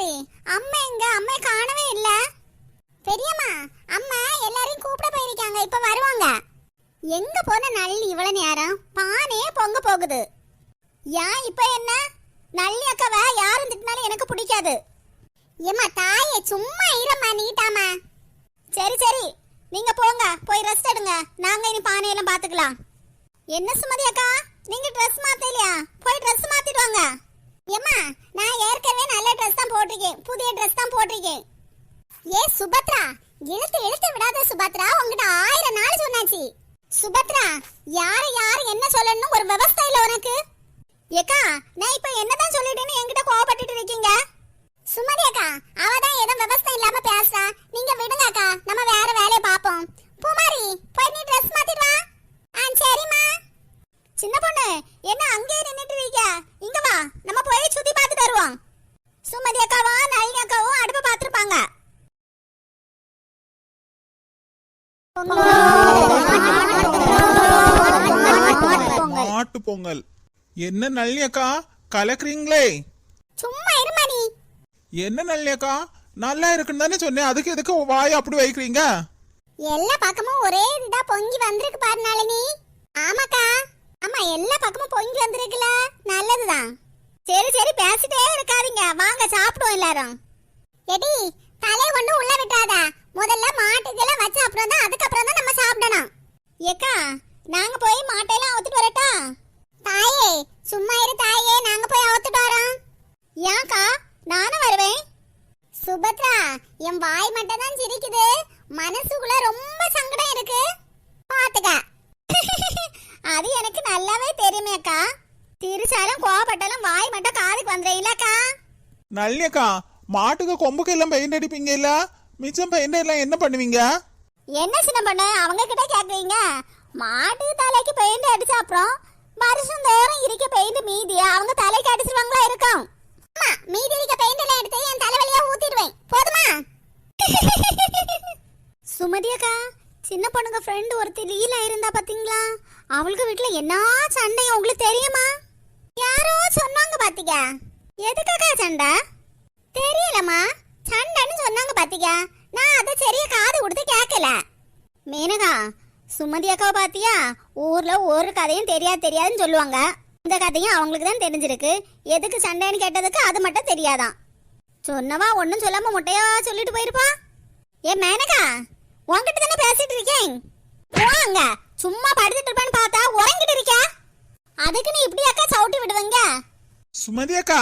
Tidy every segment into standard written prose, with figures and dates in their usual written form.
பூமாரி, அம்மா எங்க? அம்மா காணவே இல்ல. பெரியம்மா, அம்மா எல்லாரையும் கூப்பிட போயிருக்காங்க, இப்ப வருவாங்க. எங்க போன நல்லி இவ்வளவு நேரம்? பானே பொங்க போகுது. ஏன் இப்ப என்ன? நல்லி அக்காவ யாரும் திட்டினாலும் எனக்கு பிடிக்காது. ஏம்மா தாயே, சும்மா இரும்மா, நீட்டாமா. சரி சரி, நீங்க போங்க, போய் ரெஸ்ட் எடுங்க. நாங்க இனி பானையெல்லாம் பாத்துக்கலாம். என்ன சுமதி அக்கா, நீங்க ட்ரெஸ் மாத்தலையா? போய் ட்ரெஸ் மாத்திட்டு வாங்க. ஏம்மா, நான் ஏற்கனவே நல்ல ட்ரெஸ் தான் போட்டிருக்கேன், புதிய ட்ரெஸ் தான் போட்டிருக்கேன். ஏ சுபத்ரா, இழுத்து இழுத்து விடாத சுபத்ரா, உங்ககிட்ட 1000 நாள் சொன்னாச்சு. சுபத்ரா, யாரு என்ன சொல்லணும் ஒரு விவசாய இல்ல உனக்கு? ஏக்கா, நான் இப்ப என்னதான் சொல்லிட்டேன்னு என்கிட்ட கோவப்பட்டுட்டு இருக்கீங்க? சுமதி அக்கா, அவதான் ஏதோ விவசாயம் இல்லாம பேசுறா. நீங்க விடுங்க அக்கா, நம்ம வேற வேலையை பாப்போம். பூமாரி, போய் நீ ட்ரெஸ் மாத்திட்டு வா. சரிம்மா. சின்ன பொண்ணு, என்ன அங்கேயே நின்னுட்டு இருக்கீங்க? இங்க வா, நம்ம போய் சுத்தி பார்த்துட்டு வருவோம். சுமதி அக்காவும் நளினி அக்காவும் அடுப்பு பார்த்துருப்பாங்க. மாட்டு பொங்கல். என்ன நளினி அக்கா, கலக்குறீங்களே? சும்மா இருமா நீ. என்ன நளினி அக்கா, நல்லா இருக்குன்னு தானே சொன்னேன், அதுக்கு எதுக்கு வாய் அப்படி வைக்கிறீங்க? எல்லா பக்கமும் ஒரே இதா பொங்கி வந்திருக்கு பாரு நளினி. ஆமாக்கா, ஆமா, எல்லா பக்கமும் பொங்கி வந்திருக்குல, நல்லதுதான். சரி சரி, பேசிட்டே இருக்காதீங்க, வாங்க சாப்பிடுவோம் எல்லாரும். எடி, தலைய கொண்டு உள்ள விட்டாத. முதல்ல மாட்டுக்கெல்லாம் வச்சு அப்புறம் தான், அதுக்கப்புறம் தான் நம்ம சாப்பிடணும். ஏக்கா, நாங்க போய் மாட்டையெல்லாம் அவுத்துட்டு வரட்டா? தாயே, சும்மா இரு தாயே, நாங்க போய் அவுத்துட்டு வரோம். ஏன்க்கா, நானும் வருவேன். சுபத்ரா, என் வாய் மட்டும் தான் சிரிக்குது, மனசுக்குள்ள ரொம்ப சங்கடம் இருக்கு, பாத்துக்க. அது எனக்கு நல்லாவே தெரியுமே அக்கா. திருச்சாலும் கோவப்பட்டாலும் வாய் மட்டும் காதுக்கு வந்துடுறீங்களாக்கா? நளினி அக்கா, மாட்டுக்கு கொம்புக்கு எல்லாம் பெயிண்ட் அடிப்பீங்க இல்ல? மிச்சம் பெயிண்ட் எல்லாம் என்ன பண்ணுவீங்க? என்ன சின்ன பண்ண அவங்க கிட்ட கேக்குறீங்க? மாட்டு தலைக்கு பெயிண்ட் அடிச்சா அப்புறம் வருஷம் தோறும் இருக்க பெயிண்ட் மீதி அவங்க தலைக்கு அடிச்சிருவாங்களா இருக்கும். ஆமா, மீதி இருக்க பெயிண்ட் எல்லாம் எடுத்து என் தலைவலியா ஊத்திடுவேன், போதுமா? சுமதி அக்கா, சின்ன பொண்ணுங்க ஃப்ரெண்ட் ஒருத்தி லீலா இருந்தா பாத்தீங்களா? அவளுக்கு வீட்டுல என்ன சண்டை உங்களுக்கு தெரியுமா? யாரோ சொன்னாங்க பாத்தீங்க. எதுக்காக சண்டை தெரியலமா, சண்டைன்னு சொன்னாங்க பாத்தீங்க. நான் அதை சரியா காது கொடுத்து கேட்கல. மேனகா, சுமதி அக்காவை பாத்தியா? ஊர்ல ஒரு கதையும் தெரியாதுன்னு சொல்லுவாங்க. இந்த கதையும் அவங்களுக்கு தான் தெரிஞ்சிருக்கு. எதுக்கு சண்டைன்னு கேட்டதுக்கு அது மட்டும் தெரியாதான். சொன்னவா ஒன்னும் சொல்லாம முட்டையா சொல்லிட்டு போயிருப்பா. ஏ மேனகா, உன்கிட்ட தானே பேசிட்டு இருக்கேன். போங்க, சும்மா படுத்துட்டு இருப்பேன்னு பார்த்தா உறங்கிட்டு இருக்க. அதுக்கு நீ இப்படி அக்கா சவுட்டி விடுவீங்க? சுமதி அக்கா,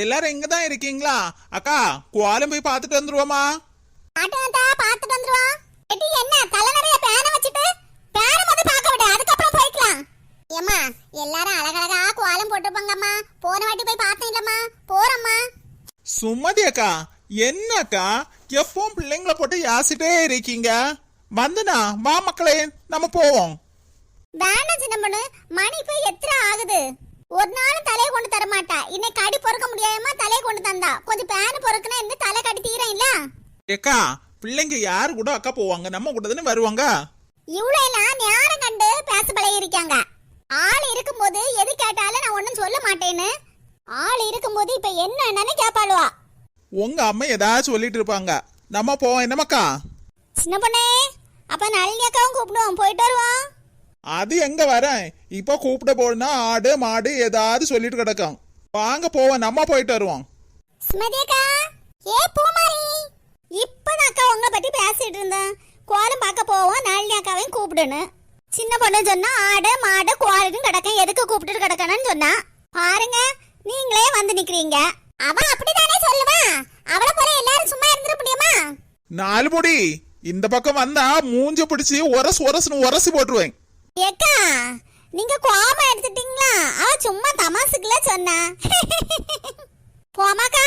எல்லாரும் எங்க தான் இருக்கீங்களா? அக்கா, கோலம் போய் பார்த்துட்டு வந்துருவோமா? பார்த்துட்டு வந்துருவோம். என்ன தலை நிறைய பேனை வச்சுட்டு பேனை மட்டும் பார்க்க விட, அதுக்கப்புறம் போய்க்கலாம். ஏம்மா, எல்லாரும் அழகழகா கோலம் போட்டுருப்பாங்கம்மா. போன வாட்டி போய் பார்த்தேன் இல்லம்மா, போறம்மா. சுமதி அக்கா, என்ன அக்கா எப்பவும் பிள்ளைங்களை போட்டு யாசிட்டே இருக்கீங்க? வந்தனா வா மக்களே, நம்ம போவோம். வேண்டாம் சின்ன பொண்ணு, மணி போய் எத்தனை ஆகுது? ஒரு நாளும் தலையை கொண்டு தர மாட்டா. இன்னைக்கு கடி பொறுக்க முடியாம தலையை கொண்டு தந்தா. கொஞ்சம் பேனு பொறுக்குனா இந்த தலை கடி தீரம் இல்ல? ஏக்கா, பிள்ளைங்க யாரு கூட அக்கா போவாங்க, நம்ம கூட தானே வருவாங்க. இவ்வளவு எல்லாம் நேரம் கண்டு பேச பழகி இருக்காங்க. ஆள் இருக்கும்போது எது கேட்டாலும் நான் ஒன்னும் சொல்ல மாட்டேன்னு, ஆள் இருக்கும்போது இப்ப என்னன்னு கேப்பாளுவா. உங்க அம்மா ஏதாச்சும் சொல்லிட்டு இருப்பாங்க, நம்ம போவோம். என்னமாக்கா? சின்ன பொண்ணே, அப்ப நளினி அக்காவும் கூப்பிடுவோம், போயிட்டு வருவோம். அது எங்க வரேன், இப்ப கூப்பிட போனா ஆடு மாடு ஏதாவது சொல்லிட்டு கிடக்கும். வாங்க போவோம், நம்ம போயிட்டு வருவோம். சுமதி அக்கா, ஏ பூமாரி, இப்பதான் அக்கா உங்களை பத்தி பேசிட்டு இருந்தேன். கோலம் பார்க்க போவோம், நளினி அக்காவையும் கூப்பிடுன்னு. சின்ன பொண்ணு சொன்னா ஆடு மாடு கோலுக்கும் கிடக்கும், எதுக்கு கூப்பிட்டு கிடக்கணும்னு சொன்னா. பாருங்க, நீங்களே வந்து நிக்கிறீங்க. அவ அப்படித்தானே சொல்லுவா, அவளை போல எல்லாரும் சும்மா இருந்துட முடியுமா? 4 பொடி இந்த பக்கம் வந்தா மூஞ்ச பிடிச்சி உரசி போட்டுருவேன். ஏக்கா, நீங்க கோபம் எடுத்துட்டீங்களா? அவ சும்மா தமாசுக்குள்ள சொன்னா. போமாக்கா,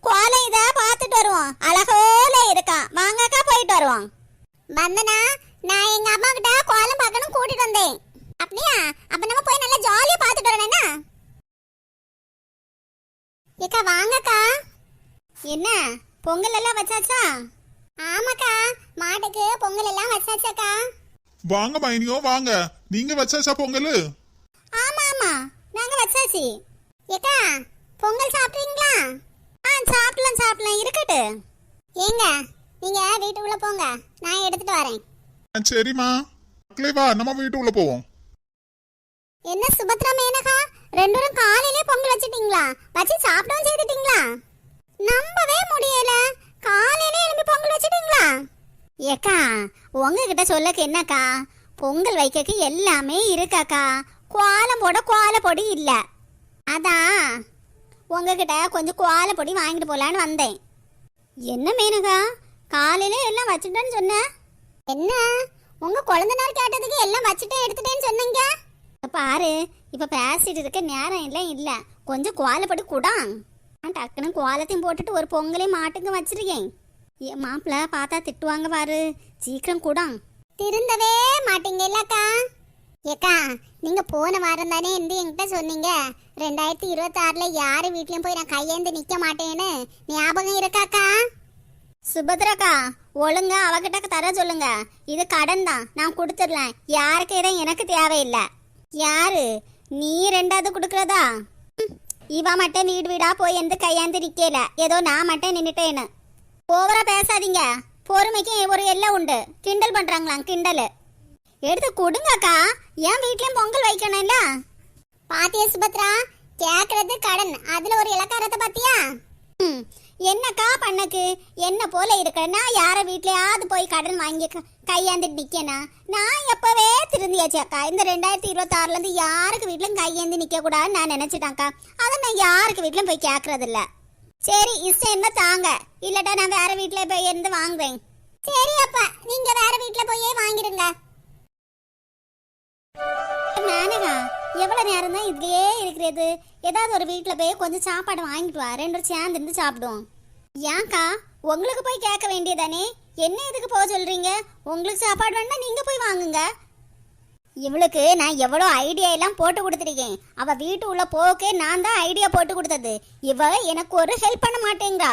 கோலம் இத பாத்துட்டு வருவோம், அழகோல இருக்கா. வாங்கக்கா, போயிட்டு வருவோம். வந்தனா, நான் எங்க அம்மா கிட்ட கோலம் பார்க்கணும் கூட்டிட்டு வந்தேன். அப்படியா? அப்ப நம்ம போய் நல்லா ஜாலியா பாத்துட்டு வரணும்னா? ஏக்கா வாங்கக்கா. என்ன பொங்கல் எல்லாம் வச்சாச்சா? ஆமாக்கா, மாட்டுக்கு பொங்கல் எல்லாம் வச்சாச்சாக்கா. வாங்க மைனியோ வாங்க, நீங்க வச்சாச்சா பொங்கல்? ஆமா ஆமா, நாங்க வச்சாச்சு. ஏக்கா பொங்கல் சாப்பிட்டீங்களா? சாப்பிடலாம் சாப்பிடலாம் இருக்கட்டு. ஏங்க நீங்க வீட்டுக்குள்ள போங்க, நான் எடுத்துட்டு வரேன். சரிம்மா மக்களே வா நம்ம வீட்டுக்குள்ள போவோம். என்ன சுபத்ரா மேனகா, ரெண்டு பேரும் காலையிலே பொங்கல் வச்சிட்டீங்களா? வச்சு சாப்பிடவும் செய்துட்டீங்களா? நம்பவே முடியல, காலையிலே எழுப்பி பொங்கல் வச்சிட்டீங்களா? ஏக்கா உங்ககிட்ட சொல்லக்கு என்னக்கா, பொங்கல் வைக்கக்கு எல்லாமே இருக்காக்கா, கோலம் போட கோலப்பொடி இல்ல. அதான் உங்ககிட்ட கொஞ்சம் கோலப்பொடி வாங்கிட்டு போலான்னு வந்தேன். என்ன மேனகா காலையில எல்லாம் வச்சுட்டேன்னு சொன்ன? என்ன உங்க குழந்தைனார் கேட்டதுக்கு எல்லாம் வச்சுட்டேன் எடுத்துட்டேன்னு சொன்னீங்க? பாரு இப்ப பேசிட்டு இருக்க நேரம் எல்லாம் இல்ல, கொஞ்சம் கோலப்பொடி கூடா. நான் டக்குன்னு கோலத்தையும் போட்டுட்டு ஒரு பொங்கலையும் மாட்டுங்க வச்சிருக்கேன். என் மாப்பிள்ள பார்த்தா திட்டுவாங்க பாரு, சீக்கிரம் கூடா. திருந்தவே மாட்டீங்க இல்லக்கா? ஏக்கா நீங்க போன வாரம் தானே என்கிட்ட சொன்னீங்க 2026ல யாரு வீட்லயும் போய் நான் கையேந்து நிக்க மாட்டேன்னு, ஞாபகம் இருக்காக்கா? சுபத்ராக்கா ஒழுங்கா அவகிட்ட தர சொல்லுங்க, இது கடன் தான், நான் கொடுத்துடலாம். யாருக்கு இடம் எனக்கு தேவையில்லை. யாரு நீ ரெண்டாவது கொடுக்கறதா? இவ மட்டும் வீடு வீடா போய் எந்த கையாந்து நிக்கல, ஏதோ நான் மட்டும் நின்னுட்டேன்னு. ஓவரா பேசாதீங்க, பொறுமைக்கு ஒரு எல்லை உண்டு. கிண்டல் பண்றாங்களாம், கிண்டல். எடுத்து கொடுங்கக்கா, என் வீட்லயும் பொங்கல் வைக்கணும்ல. பாத்தியா சுபத்ரா, கேக்குறது கடன், அதுல ஒரு இலக்காரத்தை பாத்தியா? என்னக்கா பண்ணக்கு என்ன போல இருக்க, நான் யார வீட்லயாவது போய் கடன் வாங்கி கையாந்துட்டு நிக்கனா? நான் எப்பவே திருந்தியாச்சு அக்கா. இந்த 2026ல இருந்து யாருக்கு வீட்லயும் கையேந்தி நிக்க கூடாதுன்னு நான் நினைச்சிட்டாக்கா. அதை நான் யாருக்கு வீட்லயும் போய் கேக்குறது இல்ல. சரி இஷ்டம் என்ன தாங்க, இல்லட்டா நான் வேற வீட்ல போய் இருந்து வாங்குறேன். சரி அப்ப நீங்க வேற வீட்ல போயே வாங்கிருங்க. மேனகா எவ்வளவு நேரம் தான் இதுலயே இருக்கிறது? ஏதாவது ஒரு வீட்டுல போய் கொஞ்சம் சாப்பாடு வாங்கிட்டு வா, ரெண்டு சேர்ந்து இருந்து சாப்பிடுவோம். ஏன்க்கா உங்களுக்கு போய் கேட்க வேண்டியதானே, என்ன எதுக்கு போக சொல்றீங்க? உங்களுக்கு சாப்பாடு வேணா நீங்க போய் வாங்குங்க. இவளுக்கு நான் எவ்வளோ ஐடியா எல்லாம் போட்டு கொடுத்துருக்கேன். அவ வீட்டு உள்ள போக்கே நான் தான் ஐடியா போட்டு கொடுத்தது. இவ எனக்கு ஒரு ஹெல்ப் பண்ண மாட்டேங்கிறா.